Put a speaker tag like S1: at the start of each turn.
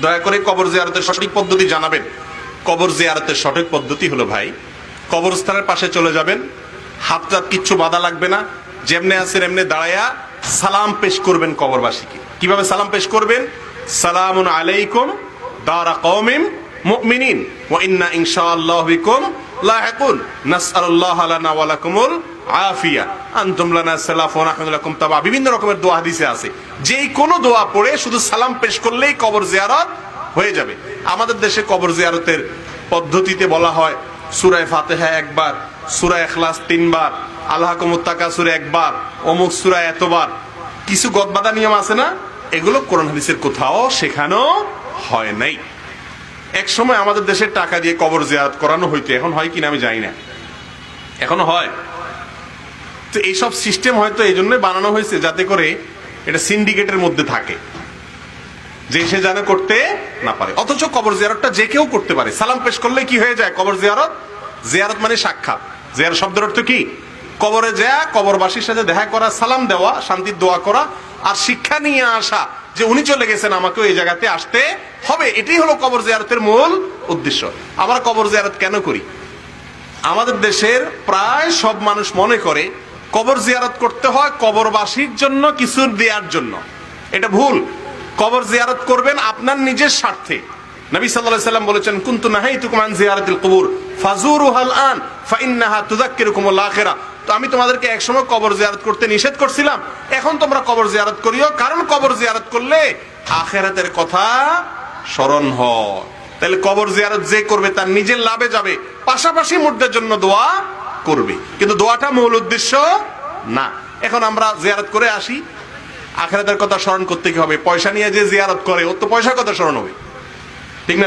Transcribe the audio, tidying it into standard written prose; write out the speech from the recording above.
S1: দয়া করে কবর জিয়ারতের সঠিক পদ্ধতি জানাবেন। কবর জিয়ারতের সঠিক পদ্ধতি হলো ভাই, কবরস্থানের পাশে চলে যাবেন, হাত কিচ্ছু বাধা লাগবে না, যেমনে আছেন এমনি দাঁড়ায়া সালাম পেশ করবেন কবরবাসীকে। কিভাবে সালাম পেশ করবেন? সালামুন আলাইকুম দারা কওমিন মুমিনিন ওয়া ইন্না ইনশাআল্লাহু বিকুম লাহিকুন নাসআলুল্লাহ লানা ওয়া লাকুমুল আফিয়া আনতুম লানা সালাফ ওয়া নাহনু লাকুম তাবা। বিভিন্ন রকমের দোয়া হাদিসে আছে, যেই কোনো দোয়া পড়ে শুধু সালাম পেশ করলেই কবর জিয়ারত হয়ে যাবে। আমাদের দেশে কবর জিয়ারতের পদ্ধতিতে বলা হয় সূরা ফাতিহা একবার, সূরা ইখলাস 3 বার, আল্লাহকুমুত তাকাসুর একবার, অমুক সূরা এতবার। কিছু গদবাদা নিয়ম আছে না, এগুলো কোরআন হাদিসের কোথাও শেখানো হয় নাই। এক সময় আমাদের দেশের টাকা দিয়ে কবর জিয়ারত করানো হইতো, এখন হয় কিনা আমি জানি না, এখনো হয়। তো এইসব সিস্টেম হয়তো এই জন্য বানানো হয়েছে যাতে করে এটা সিন্ডিকেটের মধ্যে থাকে, যে সে যেন করতে না পারে। অথচ কবর জিয়ারতটা যে কেউ করতে পারে। সালাম পেশ করলে কি হয়ে যায়? কবর জিয়ারত। জিয়ারত মানে সাক্ষাৎ। জিয়ারত শব্দের অর্থ কি? কবরে যাওয়া, কবরবাসীর সাথে দেখা করা, সালাম দেওয়া, শান্তির দোয়া করা, আর শিক্ষা নিয়ে আসা যে উনি চলে গেছেন, আমাকেও এই জায়গাতে আসতে হবে। এটাই হলো কবর জিয়ারতের মূল উদ্দেশ্য। আমরা কবর জিয়ারত কেন করি? আমাদের দেশের প্রায় সব মানুষ মনে করে কবর জিয়ারত করতে হয় কবরবাসীর জন্য কিছু দেওয়ার জন্য। এটা ভুল। কবর জিয়ারত করবেন আপনার নিজের স্বার্থে। নবী সাল্লাল্লাহু আলাইহি ওয়াসাল্লাম বলেছেন, কুনতু নাহাইতুকুম আন জিয়ারাতিল কুবুর ফাজুরুহাল আন ফাইন্নাহা তুযাক্কিরুকুমুল আখিরা। তো আমি তোমাদেরকে একসময় কবর জিয়ারত করতে নিষেধ করছিলাম, এখন তোমরা কবর জিয়ারত করিও, কারণ কবর জিয়ারত করলে আখিরাতের কথা স্মরণ হয়। তাহলে কবর জিয়ারত যে করবে তার নিজের লাভে যাবে, পাশাপাশি মুর্দার জন্য দোয়া করবে, কিন্তু দোয়াটা মূল উদ্দেশ্য না। এখন আমরা জিয়ারত করে আসি, আখিরাতের কথা স্মরণ করতে কি হবে? পয়সা নিয়ে যে জিয়ারত করে ওর তো পয়সার কথা স্মরণ হবে, ঠিক না?